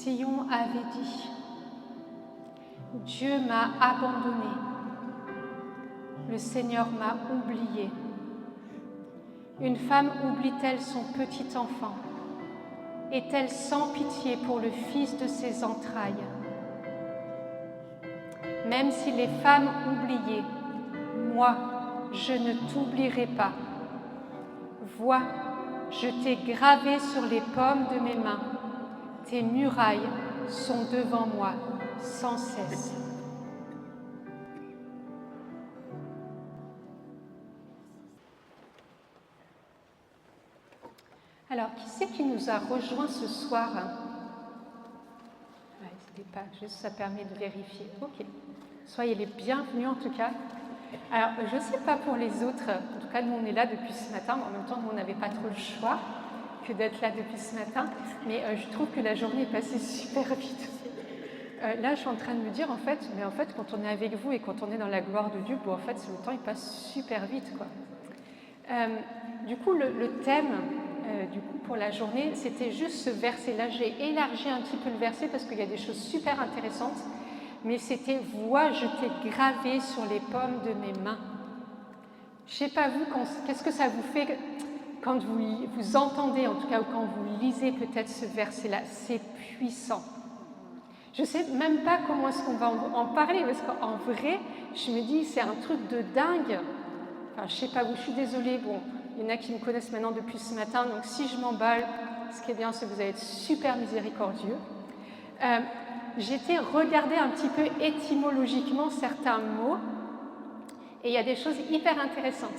Sion avait dit, Dieu m'a abandonné, le Seigneur m'a oublié. Une femme oublie-t-elle son petit enfant? Est-elle sans pitié pour le fils de ses entrailles? Même si les femmes oubliaient, moi, je ne t'oublierai pas. Vois, je t'ai gravé sur les paumes de mes mains. Tes murailles sont devant moi sans cesse. Alors, qui c'est qui nous a rejoints ce soir? N'hésitez pas, juste ça permet de vérifier. Ok. Soyez les bienvenus en tout cas. Alors, je ne sais pas pour les autres, en tout cas nous on est là depuis ce matin, mais en même temps nous on n'avait pas trop le choix que d'être là depuis ce matin, mais je trouve que la journée est passée super vite. Là je suis en train de me dire en fait quand on est avec vous et quand on est dans la gloire de Dieu, bon en fait le temps il passe super vite quoi. Du coup le thème pour la journée c'était juste ce verset-là, j'ai élargi un petit peu le verset parce qu'il y a des choses super intéressantes. Mais c'était « Vois, je t'ai gravé sur les paumes de mes mains ». Je ne sais pas vous, qu'est-ce que ça vous fait quand vous entendez, en tout cas, ou quand vous lisez peut-être ce verset-là? C'est puissant. Je ne sais même pas comment est-ce qu'on va en parler, parce qu'en vrai, je me dis, c'est un truc de dingue. Enfin, je ne sais pas vous, je suis désolée, bon, il y en a qui me connaissent maintenant depuis ce matin, donc si je m'emballe, ce qui est bien, c'est que vous allez être super miséricordieux. J'étais regarder un petit peu étymologiquement certains mots et il y a des choses hyper intéressantes.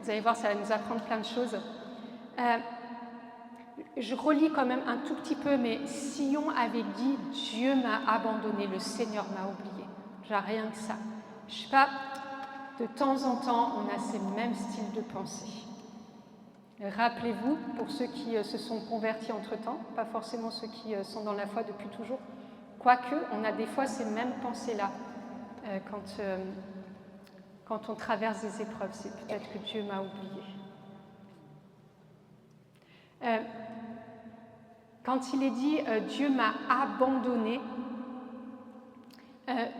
Vous allez voir, ça va nous apprendre plein de choses. Je relis quand même un tout petit peu, mais Sion avait dit « Dieu m'a abandonné, le Seigneur m'a oublié ». J'ai rien que ça. Je sais pas, de temps en temps, on a ces mêmes styles de pensée. Rappelez-vous, pour ceux qui se sont convertis entre-temps, pas forcément ceux qui sont dans la foi depuis toujours, quoique, on a des fois ces mêmes pensées-là quand on traverse des épreuves. C'est peut-être que Dieu m'a oublié. Quand il est dit « Dieu m'a abandonné »,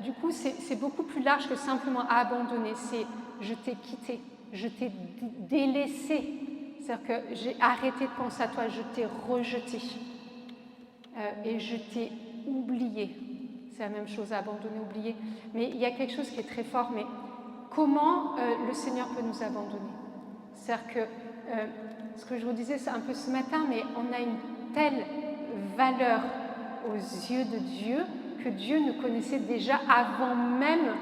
du coup, c'est beaucoup plus large que simplement « abandonné ». C'est « je t'ai quitté »,« je t'ai délaissé ». C'est-à-dire que j'ai arrêté de penser à toi, je t'ai rejeté et je t'ai oublié. C'est la même chose, abandonner, oublier. Mais il y a quelque chose qui est très fort, mais comment le Seigneur peut nous abandonner? C'est-à-dire que, ce que je vous disais, c'est un peu ce matin, mais on a une telle valeur aux yeux de Dieu que Dieu nous connaissait déjà avant même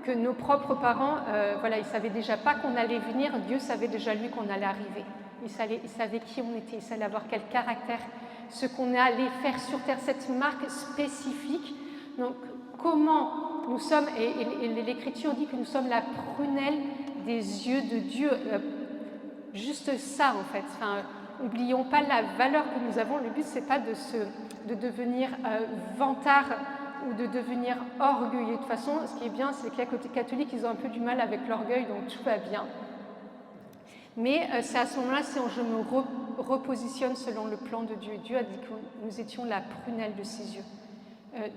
que nos propres parents, ils ne savaient déjà pas qu'on allait venir, Dieu savait déjà lui qu'on allait arriver. Il savait qui on était, il savait avoir quel caractère, ce qu'on allait faire sur terre, cette marque spécifique. Donc, comment nous sommes, et l'Écriture dit que nous sommes la prunelle des yeux de Dieu. Juste ça, en fait. Enfin, n'oublions pas la valeur que nous avons. Le but, ce n'est pas de devenir vantard ou de devenir orgueilleux. De toute façon, ce qui est bien, c'est que les catholiques, ils ont un peu du mal avec l'orgueil, donc tout va bien. Mais c'est à ce moment-là, si je me repositionne selon le plan de Dieu. Dieu a dit que nous étions la prunelle de ses yeux.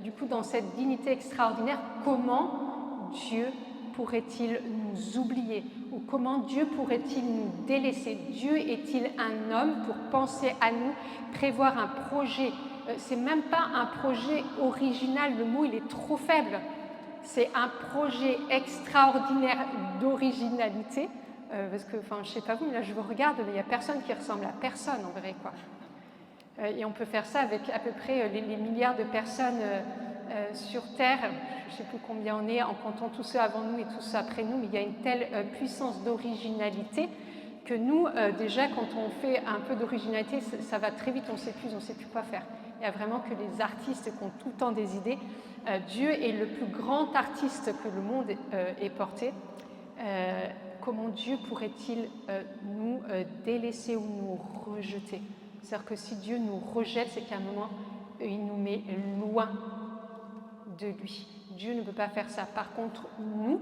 Du coup, dans cette dignité extraordinaire, comment Dieu pourrait-il nous oublier? Ou comment Dieu pourrait-il nous délaisser? Dieu est-il un homme pour penser à nous, prévoir un projet? C'est même pas un projet original, le mot il est trop faible. C'est un projet extraordinaire d'originalité, parce que, enfin, je sais pas vous, mais là je vous regarde, il n'y a personne qui ressemble à personne en vrai, quoi. Et on peut faire ça avec à peu près les milliards de personnes sur Terre. Je ne sais plus combien on est en comptant tous ceux avant nous et tous ceux après nous, mais il y a une telle puissance d'originalité que nous, déjà, quand on fait un peu d'originalité, ça va très vite, on ne sait plus quoi faire. Il n'y a vraiment que les artistes qui ont tout le temps des idées. Dieu est le plus grand artiste que le monde ait porté. Comment Dieu pourrait-il nous délaisser ou nous rejeter? C'est-à-dire que si Dieu nous rejette, c'est qu'à un moment, il nous met loin de lui. Dieu ne peut pas faire ça. Par contre, nous,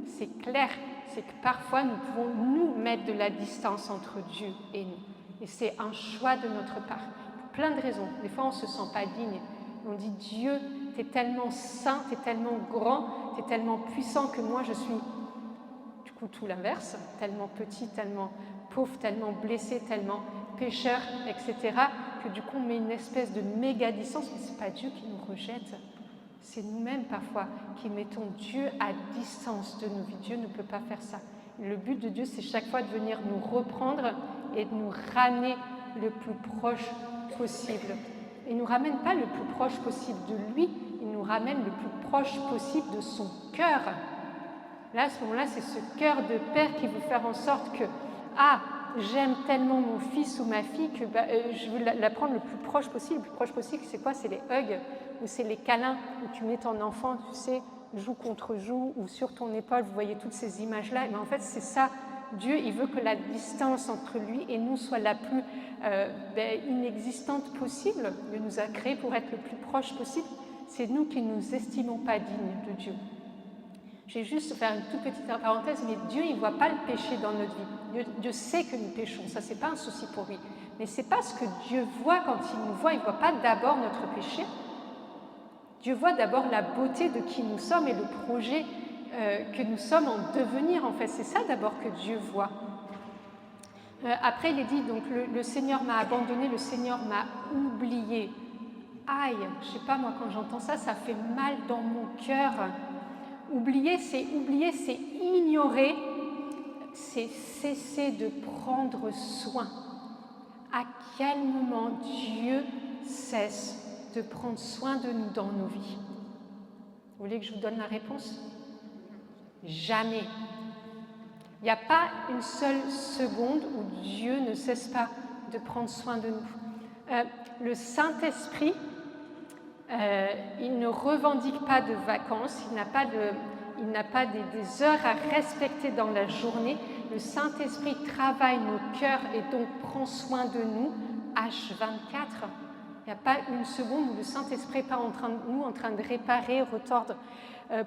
c'est clair, c'est que parfois, nous pouvons nous mettre de la distance entre Dieu et nous. Et c'est un choix de notre part. Pour plein de raisons. Des fois, on ne se sent pas digne. On dit Dieu, tu es tellement saint, tu es tellement grand, tu es tellement puissant que moi je suis du coup tout l'inverse, tellement petit, tellement pauvre, tellement blessé, tellement pécheur, etc. que du coup on met une espèce de méga distance, mais ce n'est pas Dieu qui nous rejette. C'est nous-mêmes parfois qui mettons Dieu à distance de nos vies. Dieu ne peut pas faire ça. Le but de Dieu, c'est chaque fois de venir nous reprendre et de nous ramener le plus proche possible. Il ne nous ramène pas le plus proche possible de lui, il nous ramène le plus proche possible de son cœur. Là, à ce moment-là, c'est ce cœur de père qui veut faire en sorte que j'aime tellement mon fils ou ma fille que je veux la prendre le plus proche possible. Le plus proche possible, c'est quoi? C'est les hugs ou c'est les câlins où tu mets ton enfant, tu sais, joue contre joue ou sur ton épaule. Vous voyez toutes ces images-là. Mais en fait, c'est ça. Dieu, il veut que la distance entre lui et nous soit la plus inexistante possible. Il nous a créés pour être le plus proche possible. C'est nous qui ne nous estimons pas dignes de Dieu. Je vais juste faire une toute petite parenthèse, mais Dieu, il ne voit pas le péché dans notre vie. Dieu sait que nous péchons, ça, ce n'est pas un souci pour lui. Mais ce n'est pas ce que Dieu voit quand il nous voit. Il ne voit pas d'abord notre péché. Dieu voit d'abord la beauté de qui nous sommes et le projet que nous sommes en devenir, en fait. C'est ça d'abord que Dieu voit. Après, il est dit, donc, le Seigneur m'a abandonné, le Seigneur m'a oublié. Aïe, je ne sais pas, moi, quand j'entends ça, ça fait mal dans mon cœur. Oublier, c'est ignorer, c'est cesser de prendre soin. À quel moment Dieu cesse de prendre soin de nous dans nos vies? Vous voulez que je vous donne la réponse? Jamais. Il n'y a pas une seule seconde où Dieu ne cesse pas de prendre soin de nous. Le Saint-Esprit, il ne revendique pas de vacances, il n'a pas des heures à respecter dans la journée. Le Saint-Esprit travaille nos cœurs et donc prend soin de nous H24. Il n'y a pas une seconde où le Saint-Esprit n'est pas en train de réparer, retordre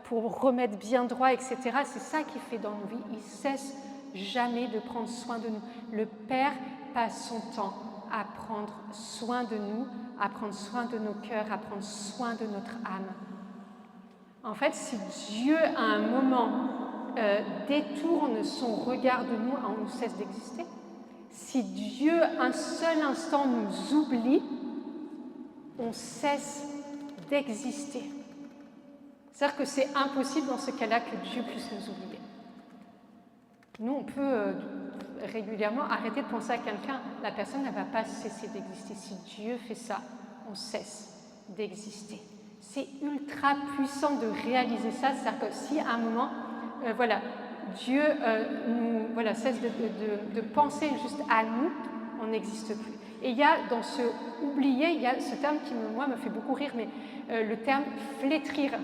pour remettre bien droit, etc. C'est ça qu'il fait dans nos vies. Il ne cesse jamais de prendre soin de nous. Le Père passe son temps à prendre soin de nous, à prendre soin de nos cœurs, à prendre soin de notre âme. En fait, si Dieu, à un moment, détourne son regard de nous, on cesse d'exister. Si Dieu, un seul instant, nous oublie, on cesse d'exister. C'est-à-dire que c'est impossible dans ce cas-là que Dieu puisse nous oublier. Nous, on peut régulièrement arrêter de penser à quelqu'un, la personne ne va pas cesser d'exister. Si Dieu fait ça, on cesse d'exister. C'est ultra puissant de réaliser ça, c'est-à-dire que si à un moment, Dieu cesse de penser juste à nous, on n'existe plus. Et il y a dans ce oublier, il y a ce terme qui me fait beaucoup rire, mais le terme flétrir.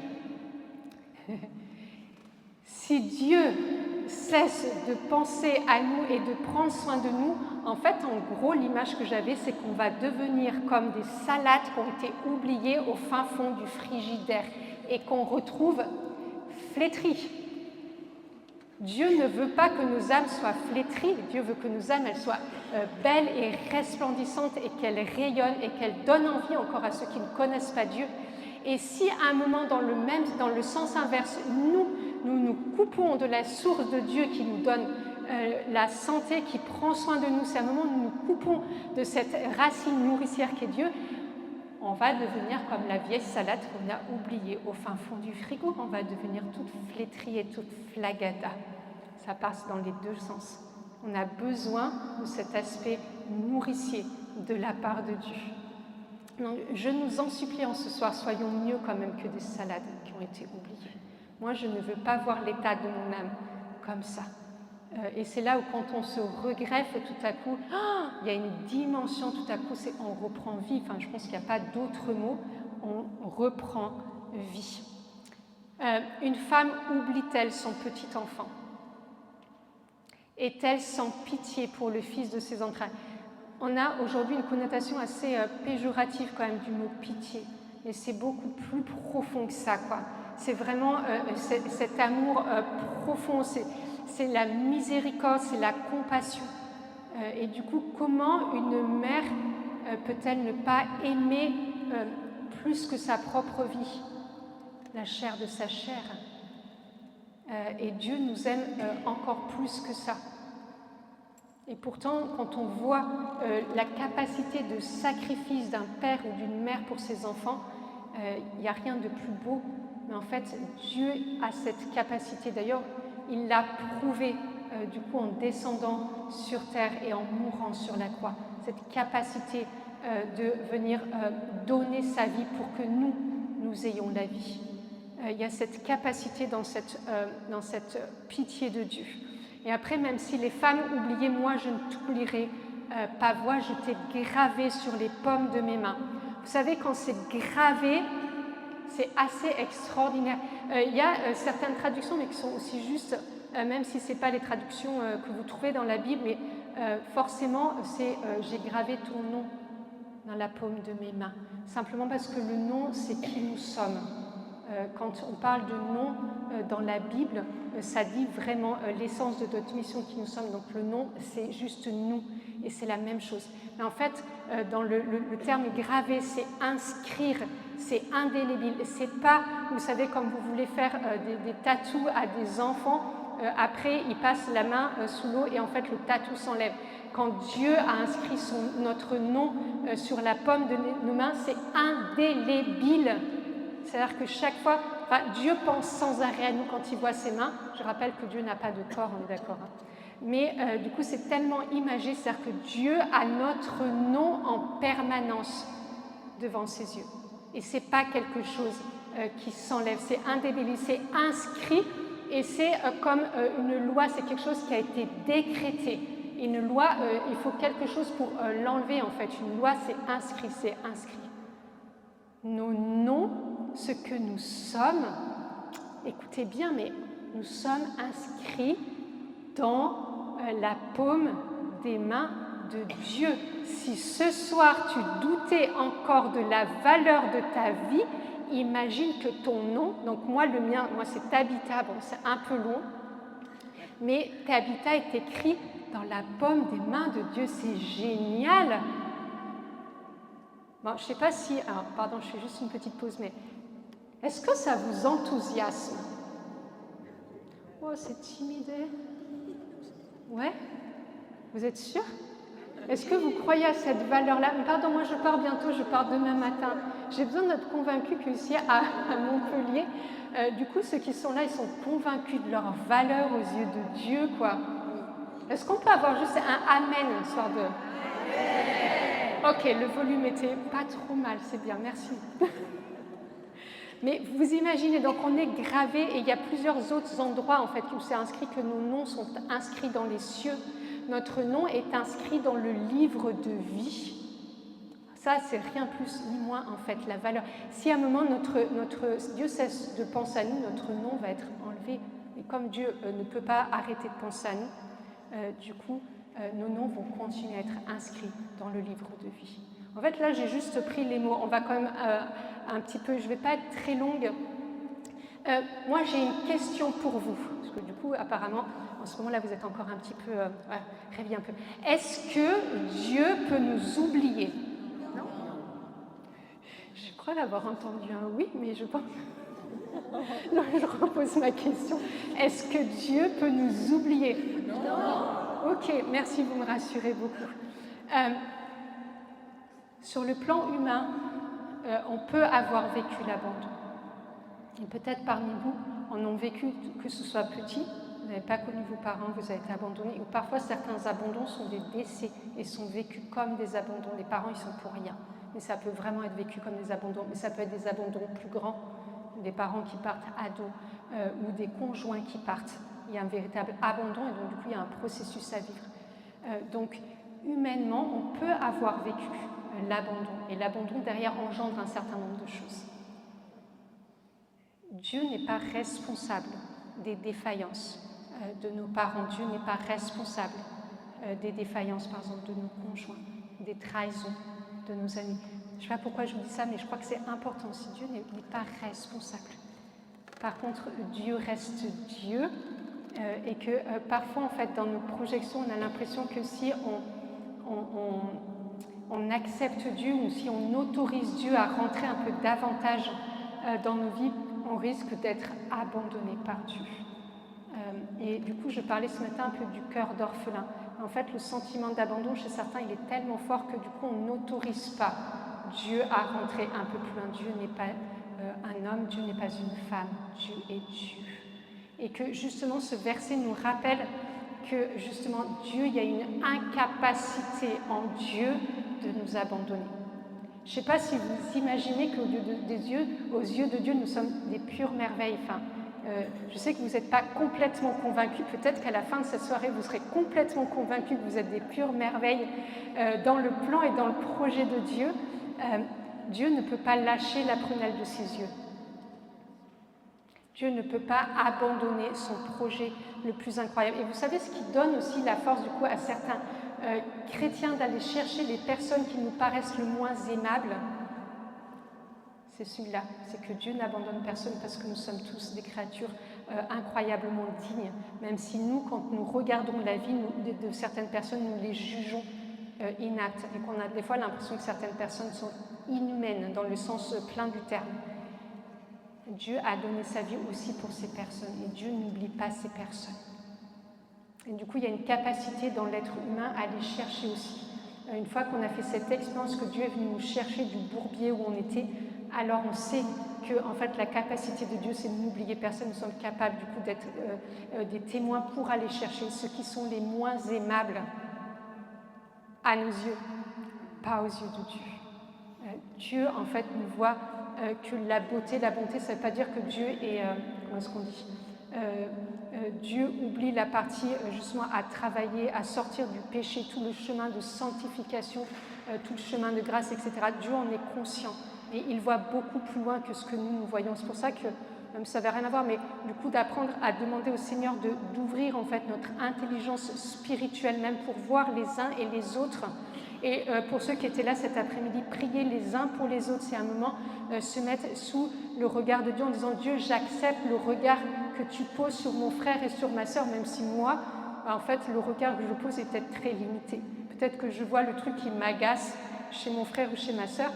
Si Dieu cesse de penser à nous et de prendre soin de nous, en fait, en gros, l'image que j'avais, c'est qu'on va devenir comme des salades qui ont été oubliées au fin fond du frigidaire et qu'on retrouve flétries. Dieu ne veut pas que nos âmes soient flétries, Dieu veut que nos âmes elles soient belles et resplendissantes et qu'elles rayonnent et qu'elles donnent envie encore à ceux qui ne connaissent pas Dieu. Et si à un moment, dans le sens inverse, nous coupons de la source de Dieu qui nous donne la santé, qui prend soin de nous, c'est un moment où nous nous coupons de cette racine nourricière qu'est Dieu, on va devenir comme la vieille salade qu'on a oubliée au fin fond du frigo, on va devenir toute flétrie et toute flagada. Ça passe dans les deux sens. On a besoin de cet aspect nourricier de la part de Dieu. Donc, je nous en supplie en ce soir, soyons mieux quand même que des salades qui ont été oubliées. Moi, je ne veux pas voir l'état de mon âme comme ça. Et c'est là où quand on se regreffe tout à coup, il y a une dimension tout à coup, c'est on reprend vie. Enfin, je pense qu'il n'y a pas d'autre mot, on reprend vie. Une femme oublie-t-elle son petit enfant? Est-elle sans pitié pour le fils de ses entrailles? On a aujourd'hui une connotation assez péjorative quand même du mot pitié, mais c'est beaucoup plus profond que ça, quoi. C'est vraiment cet amour profond, c'est la miséricorde, c'est la compassion. Et du coup, comment une mère peut-elle ne pas aimer plus que sa propre vie, la chair de sa chair. Et Dieu nous aime encore plus que ça. Et pourtant, quand on voit la capacité de sacrifice d'un père ou d'une mère pour ses enfants, il n'y a rien de plus beau. Mais en fait, Dieu a cette capacité. D'ailleurs, il l'a prouvé du coup en descendant sur terre et en mourant sur la croix. Cette capacité de venir donner sa vie pour que nous ayons la vie. Il y a cette capacité dans cette pitié de Dieu. Et après, même si les femmes oubliaient, moi je ne t'oublierai pas, vois, je t'ai gravé sur les paumes de mes mains. Vous savez, quand c'est gravé, c'est assez extraordinaire. Il y a certaines traductions, mais qui sont aussi justes, même si ce n'est pas les traductions que vous trouvez dans la Bible, mais forcément, c'est j'ai gravé ton nom dans la paume de mes mains. Simplement parce que le nom, c'est qui nous sommes. Quand on parle de nom dans la Bible, ça dit vraiment l'essence de notre mission qui nous sommes. Donc le nom, c'est juste nous, et c'est la même chose. Mais en fait, dans le terme gravé, c'est inscrire, c'est indélébile. C'est pas, vous savez, comme vous voulez faire des tatous à des enfants, après ils passent la main sous l'eau et en fait le tatou s'enlève. Quand Dieu a inscrit notre nom sur la paume de nos mains, c'est indélébile. C'est-à-dire que chaque fois, Dieu pense sans arrêt à nous quand il voit ses mains. Je rappelle que Dieu n'a pas de corps, on est d'accord. Mais du coup, c'est tellement imagé, c'est-à-dire que Dieu a notre nom en permanence devant ses yeux. Et ce n'est pas quelque chose qui s'enlève, c'est indélébile, c'est inscrit et c'est comme une loi, c'est quelque chose qui a été décrété. Une loi, il faut quelque chose pour l'enlever en fait. Une loi, c'est inscrit, c'est inscrit. Nos noms, ce que nous sommes, écoutez bien, mais nous sommes inscrits dans la paume des mains de Dieu. Si ce soir tu doutais encore de la valeur de ta vie, imagine que ton nom, donc moi le mien, moi c'est Tabitha, bon c'est un peu long, mais Tabitha est écrit dans la paume des mains de Dieu, c'est génial. Bon, je ne sais pas si, alors pardon, je fais juste une petite pause, mais est-ce que ça vous enthousiasme? Oh, c'est timide. Ouais? Vous êtes sûr? Est-ce que vous croyez à cette valeur-là? Pardon, moi je pars bientôt, je pars demain matin. J'ai besoin d'être convaincue qu'ici à Montpellier, du coup, ceux qui sont là, ils sont convaincus de leur valeur aux yeux de Dieu, quoi. Est-ce qu'on peut avoir juste un amen ce soir de... Ok, le volume était pas trop mal, c'est bien, merci. Mais vous imaginez, donc on est gravé, et il y a plusieurs autres endroits en fait où c'est inscrit que nos noms sont inscrits dans les cieux. Notre nom est inscrit dans le livre de vie. Ça, c'est rien plus ni moins en fait la valeur. Si à un moment notre Dieu cesse de penser à nous, notre nom va être enlevé. Et comme Dieu ne peut pas arrêter de penser à nous, du coup, nos noms vont continuer à être inscrits dans le livre de vie. En fait, là, j'ai juste pris les mots. On va quand même un petit peu, je ne vais pas être très longue. Moi, j'ai une question pour vous, parce que du coup, apparemment, en ce moment-là, vous êtes encore un petit peu, rêviez un peu. Est-ce que Dieu peut nous oublier? Non. Je crois l'avoir entendu un oui, mais je pense... Non, je repose ma question. Est-ce que Dieu peut nous oublier? Non. Ok, merci, vous me rassurez beaucoup. Sur le plan humain, on peut avoir vécu l'abandon. Et peut-être parmi vous en ont vécu, que ce soit petit, vous n'avez pas connu vos parents, vous avez été abandonnés, ou parfois certains abandons sont des décès et sont vécus comme des abandons. Les parents, ils sont pour rien, mais ça peut vraiment être vécu comme des abandons. Mais ça peut être des abandons plus grands, des parents qui partent ados, ou des conjoints qui partent. Il y a un véritable abandon et donc du coup il y a un processus à vivre. Donc humainement, on peut avoir vécu l'abandon, et l'abandon derrière engendre un certain nombre de choses. Dieu n'est pas responsable des défaillances de nos parents. Dieu n'est pas responsable des défaillances, par exemple, de nos conjoints, des trahisons de nos amis. Je ne sais pas pourquoi je vous dis ça, mais je crois que c'est important aussi. Dieu n'est pas responsable. Par contre, Dieu reste Dieu, et que parfois, en fait, dans nos projections, on a l'impression que si on accepte Dieu ou si on autorise Dieu à rentrer un peu davantage dans nos vies, on risque d'être abandonné par Dieu. Et du coup, je parlais ce matin un peu du cœur d'orphelin. En fait, le sentiment d'abandon chez certains, il est tellement fort que du coup, on n'autorise pas Dieu à rentrer un peu plus loin. Dieu n'est pas un homme, Dieu n'est pas une femme, Dieu est Dieu. Et que justement, ce verset nous rappelle que justement, Dieu, il y a une incapacité en Dieu de nous abandonner. Je ne sais pas si vous imaginez qu'aux yeux de Dieu, nous sommes des pures merveilles. Enfin, je sais que vous n'êtes pas complètement convaincus. Peut-être qu'à la fin de cette soirée, vous serez complètement convaincus que vous êtes des pures merveilles dans le plan et dans le projet de Dieu. Dieu ne peut pas lâcher la prunelle de ses yeux. Dieu ne peut pas abandonner son projet le plus incroyable. Et vous savez ce qui donne aussi la force du coup à certains chrétiens d'aller chercher les personnes qui nous paraissent le moins aimables? C'est celui-là, c'est que Dieu n'abandonne personne parce que nous sommes tous des créatures incroyablement dignes, même si nous, quand nous regardons la vie de certaines personnes, nous les jugeons inaptes et qu'on a des fois l'impression que certaines personnes sont inhumaines dans le sens plein du terme. Dieu a donné sa vie aussi pour ces personnes et Dieu n'oublie pas ces personnes. Et du coup, il y a une capacité dans l'être humain à les chercher aussi. Une fois qu'on a fait cette expérience que Dieu est venu nous chercher du bourbier où on était, alors on sait que en fait, la capacité de Dieu, c'est de n'oublier personne. Nous sommes capables du coup d'être des témoins pour aller chercher ceux qui sont les moins aimables à nos yeux, pas aux yeux de Dieu. Dieu, en fait, nous voit que la bonté, ça ne veut pas dire que Dieu est, comment est-ce qu'on dit, Dieu oublie la partie justement à travailler, à sortir du péché, tout le chemin de sanctification, tout le chemin de grâce, etc. Dieu en est conscient et il voit beaucoup plus loin que ce que nous voyons. C'est pour ça que, même ça n'avait rien à voir, mais du coup d'apprendre à demander au Seigneur d'ouvrir en fait notre intelligence spirituelle même pour voir les uns et les autres. Et pour ceux qui étaient là cet après-midi, prier les uns pour les autres, c'est un moment se mettre sous le regard de Dieu en disant « Dieu, j'accepte le regard que tu poses sur mon frère et sur ma sœur, même si moi, en fait, le regard que je pose est peut-être très limité. Peut-être que je vois le truc qui m'agace chez mon frère ou chez ma sœur,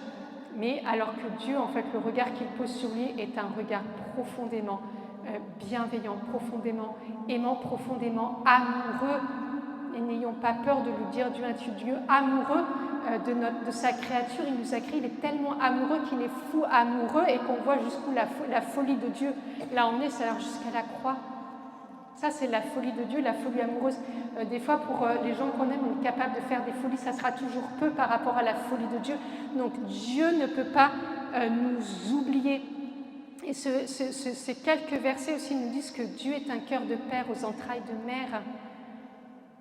mais alors que Dieu, en fait, le regard qu'il pose sur lui est un regard profondément bienveillant, profondément aimant, profondément amoureux. Et n'ayons pas peur de lui dire, Dieu est Dieu amoureux de sa créature, il nous a créé, il est tellement amoureux qu'il est fou amoureux et qu'on voit jusqu'où la folie de Dieu l'a emmené, c'est-à-dire jusqu'à la croix. Ça, c'est la folie de Dieu, la folie amoureuse. Des fois, pour les gens qu'on aime, on est capable de faire des folies, ça sera toujours peu par rapport à la folie de Dieu. Donc, Dieu ne peut pas nous oublier. Et ces quelques versets aussi nous disent que Dieu est un cœur de père aux entrailles de mère.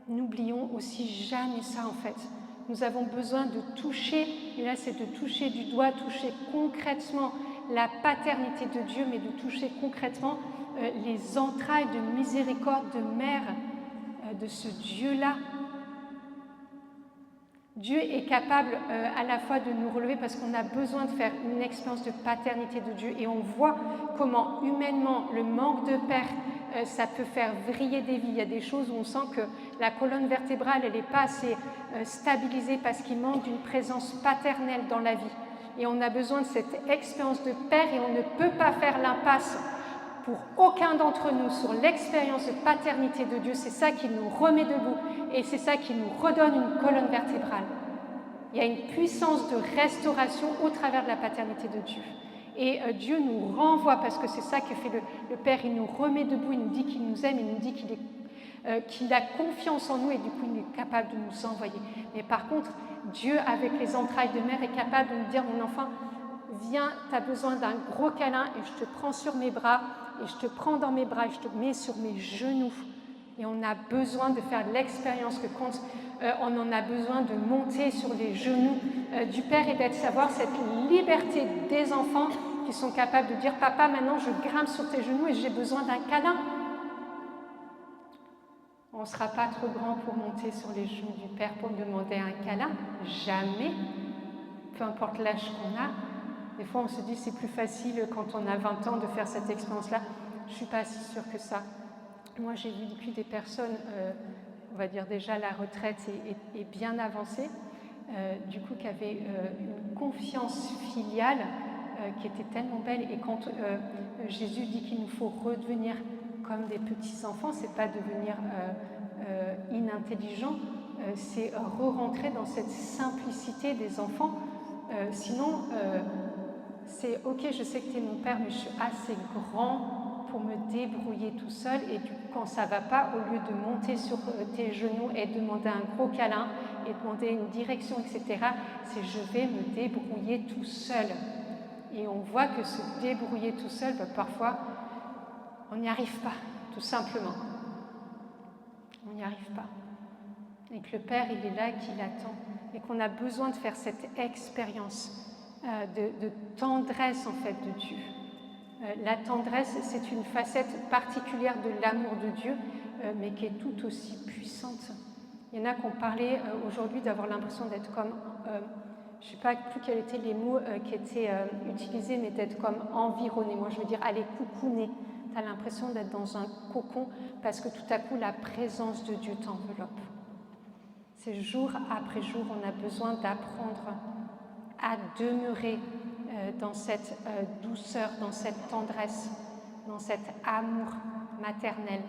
N'oublions aussi jamais ça, en fait. Nous avons besoin de toucher, et là c'est de toucher du doigt, toucher concrètement la paternité de Dieu, mais de toucher concrètement les entrailles de miséricorde de mère de ce Dieu-là. Dieu est capable à la fois de nous relever parce qu'on a besoin de faire une expérience de paternité de Dieu et on voit comment humainement le manque de père ça peut faire vriller des vies. Il y a des choses où on sent que la colonne vertébrale elle n'est pas assez stabilisée parce qu'il manque d'une présence paternelle dans la vie. Et on a besoin de cette expérience de père et on ne peut pas faire l'impasse pour aucun d'entre nous sur l'expérience de paternité de Dieu. C'est ça qui nous remet debout et c'est ça qui nous redonne une colonne vertébrale. Il y a une puissance de restauration au travers de la paternité de Dieu. Et Dieu nous renvoie, parce que c'est ça que fait le Père, il nous remet debout, il nous dit qu'il nous aime, il nous dit qu'il a confiance en nous et du coup il est capable de nous envoyer. Mais par contre, Dieu, avec les entrailles de mère, est capable de nous dire, mon enfant, viens, tu as besoin d'un gros câlin et je te prends sur mes bras et je te prends dans mes bras et je te mets sur mes genoux. Et on a besoin de faire l'expérience que quand on en a besoin de monter sur les genoux du Père et d'être savoir cette liberté des enfants qui sont capables de dire « Papa, maintenant je grimpe sur tes genoux et j'ai besoin d'un câlin ». On ne sera pas trop grand pour monter sur les genoux du Père pour demander un câlin, jamais, peu importe l'âge qu'on a. Des fois on se dit c'est plus facile quand on a 20 ans de faire cette expérience-là. Je ne suis pas si sûre que ça. Moi j'ai vu depuis des personnes, on va dire déjà la retraite est bien avancée, du coup, qui avait une confiance filiale qui était tellement belle. Et quand Jésus dit qu'il nous faut redevenir comme des petits-enfants, c'est pas devenir inintelligent, c'est re-rentrer dans cette simplicité des enfants. Sinon, c'est ok, je sais que tu es mon père, mais je suis assez grand pour me débrouiller tout seul. Et quand ça va pas, au lieu de monter sur tes genoux et demander un gros câlin et demander une direction, etc., c'est je vais me débrouiller tout seul. Et on voit que se débrouiller tout seul, parfois, on n'y arrive pas, tout simplement. On n'y arrive pas. Et que le Père, il est là, qu'il attend. Et qu'on a besoin de faire cette expérience de tendresse, en fait, de Dieu. La tendresse, c'est une facette particulière de l'amour de Dieu, mais qui est tout aussi puissante. Il y en a qui ont parlé aujourd'hui d'avoir l'impression d'être comme... je ne sais pas plus quels étaient les mots qui étaient utilisés, mais d'être comme environné. Moi, je veux dire, aller coucouner. Tu as l'impression d'être dans un cocon parce que tout à coup, la présence de Dieu t'enveloppe. C'est jour après jour, on a besoin d'apprendre à demeurer dans cette douceur, dans cette tendresse, dans cet amour maternel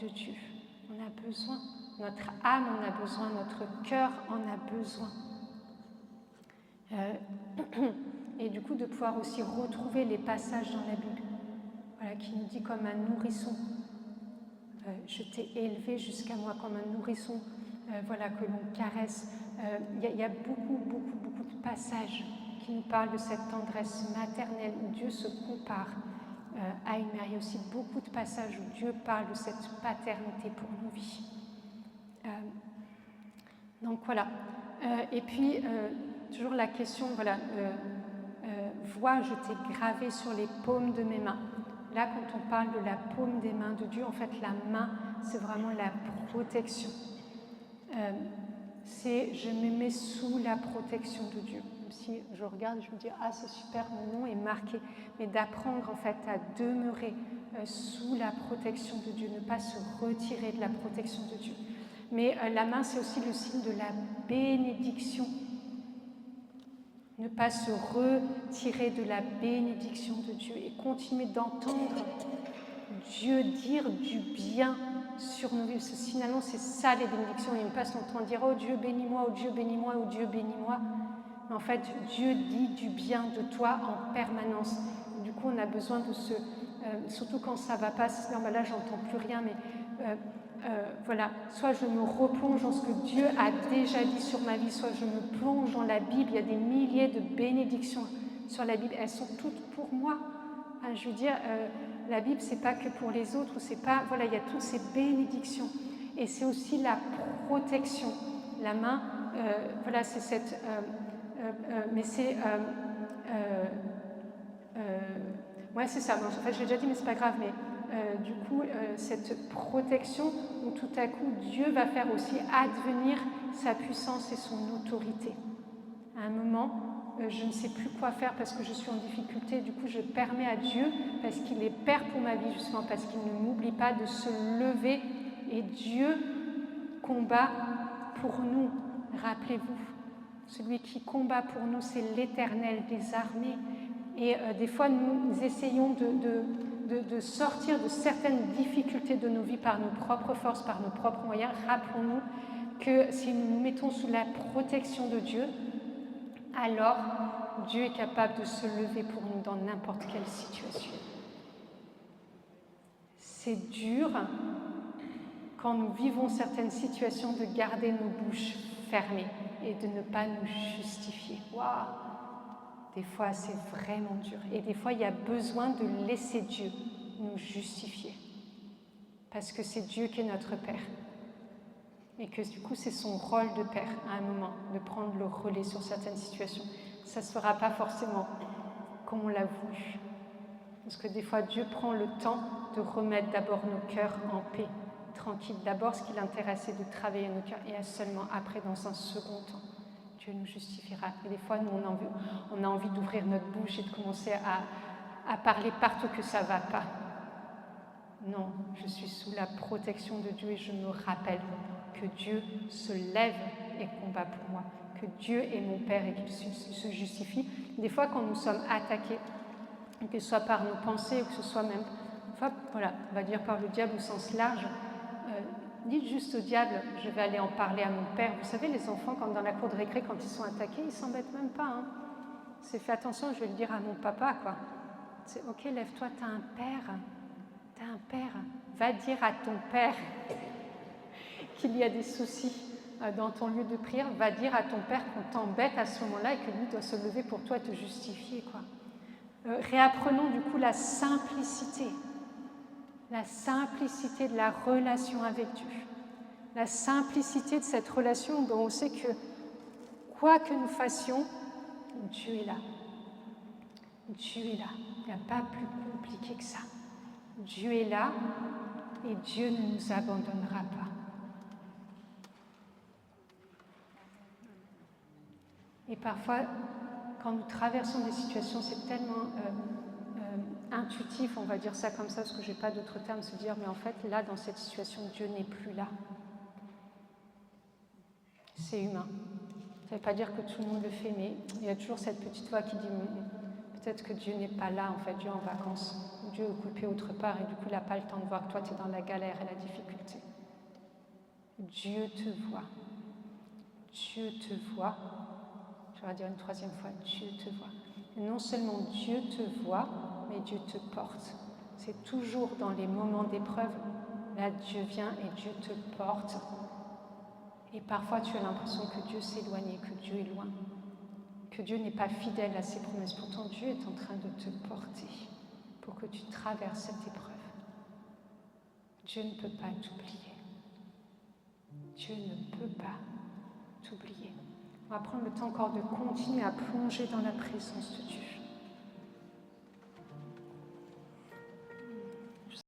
de Dieu. On a besoin. Notre âme en a besoin, notre cœur en a besoin. Et du coup, de pouvoir aussi retrouver les passages dans la Bible, voilà, qui nous dit comme un nourrisson. Je t'ai élevé jusqu'à moi comme un nourrisson, voilà, que l'on caresse. Il y a beaucoup de passages qui nous parlent de cette tendresse maternelle où Dieu se compare à une mère. Il y a aussi beaucoup de passages où Dieu parle de cette paternité pour nos vies. Donc voilà. Et puis, toujours la question, voilà, vois, je t'ai gravé sur les paumes de mes mains. Là, quand on parle de la paume des mains de Dieu, en fait, la main, c'est vraiment la protection. Je me mets sous la protection de Dieu. Même si je regarde, je me dis, ah, c'est super, mon nom est marqué. Mais d'apprendre, en fait, à demeurer sous la protection de Dieu, ne pas se retirer de la protection de Dieu. Mais la main, c'est aussi le signe de la bénédiction. Ne pas se retirer de la bénédiction de Dieu et continuer d'entendre Dieu dire du bien sur nos vies. Parce que finalement, c'est ça les bénédictions. Et on passe notre temps à dire « Oh Dieu, bénis-moi, oh Dieu, bénis-moi, oh Dieu, bénis-moi ». Mais en fait, Dieu dit du bien de toi en permanence. Et du coup, on a besoin de se... surtout quand ça ne va pas, se dire bah « Là, j'entends plus rien, mais... voilà, soit je me replonge dans ce que Dieu a déjà dit sur ma vie, soit je me plonge dans la Bible. Il y a des milliers de bénédictions sur la Bible, elles sont toutes pour moi. Enfin, je veux dire, la Bible, c'est pas que pour les autres, c'est pas, voilà, il y a toutes ces bénédictions. Et c'est aussi la protection. La main, voilà, c'est cette... mais c'est... ouais, c'est ça. En fait, je l'ai déjà dit, mais c'est pas grave, mais... du coup, cette protection où tout à coup Dieu va faire aussi advenir sa puissance et son autorité. À un moment, je ne sais plus quoi faire parce que je suis en difficulté, du coup je permets à Dieu, parce qu'il est Père pour ma vie justement, parce qu'il ne m'oublie pas de se lever, et Dieu combat pour nous, rappelez-vous. Celui qui combat pour nous, c'est l'Éternel des armées. Et des fois, nous essayons de sortir de certaines difficultés de nos vies par nos propres forces, par nos propres moyens. Rappelons-nous que si nous nous mettons sous la protection de Dieu, alors Dieu est capable de se lever pour nous dans n'importe quelle situation. C'est dur, quand nous vivons certaines situations, de garder nos bouches fermées et de ne pas nous justifier. Waouh! Des fois, c'est vraiment dur. Et des fois, il y a besoin de laisser Dieu nous justifier. Parce que c'est Dieu qui est notre Père. Et que du coup, c'est son rôle de Père, à un moment, de prendre le relais sur certaines situations. Ça ne se fera pas forcément comme on l'a voulu. Parce que des fois, Dieu prend le temps de remettre d'abord nos cœurs en paix, tranquille. D'abord, ce qui l'intéresse, c'est de travailler nos cœurs. Et seulement après, dans un second temps, Dieu nous justifiera. Et des fois, nous, on a envie d'ouvrir notre bouche et de commencer à parler partout que ça ne va pas. Non, je suis sous la protection de Dieu et je me rappelle que Dieu se lève et combat pour moi, que Dieu est mon Père et qu'il se justifie. Des fois, quand nous sommes attaqués, que ce soit par nos pensées ou que ce soit même, enfin, voilà, on va dire par le diable au sens large, dites juste au diable, je vais aller en parler à mon père. Vous savez, les enfants, quand dans la cour de récré, quand ils sont attaqués, ils ne s'embêtent même pas. Hein. C'est fais attention, je vais le dire à mon papa, quoi. C'est ok, lève-toi, t'as un père. T'as un père. Va dire à ton père qu'il y a des soucis dans ton lieu de prière. Va dire à ton père qu'on t'embête à ce moment-là et que lui doit se lever pour toi et te justifier, quoi. Réapprenons du coup la simplicité de la relation avec Dieu, la simplicité de cette relation dont on sait que quoi que nous fassions, Dieu est là. Dieu est là. Il n'y a pas plus compliqué que ça. Dieu est là et Dieu ne nous abandonnera pas. Et parfois, quand nous traversons des situations, c'est tellement intuitif, on va dire ça comme ça, parce que je n'ai pas d'autre terme, se dire, mais en fait, là, dans cette situation, Dieu n'est plus là. C'est humain. Ça ne veut pas dire que tout le monde le fait, mais il y a toujours cette petite voix qui dit, peut-être que Dieu n'est pas là, en fait, Dieu est en vacances, Dieu est occupé autre part, et du coup, il n'a pas le temps de voir que toi, tu es dans la galère et la difficulté. Dieu te voit. Dieu te voit. Je vais dire une troisième fois, Dieu te voit. Et non seulement Dieu te voit, mais Dieu te porte. C'est toujours dans les moments d'épreuve, là Dieu vient et Dieu te porte. Et parfois tu as l'impression que Dieu s'éloigne et que Dieu est loin, que Dieu n'est pas fidèle à ses promesses. Pourtant Dieu est en train de te porter pour que tu traverses cette épreuve. Dieu ne peut pas t'oublier. Dieu ne peut pas t'oublier. On va prendre le temps encore de continuer à plonger dans la présence de Dieu.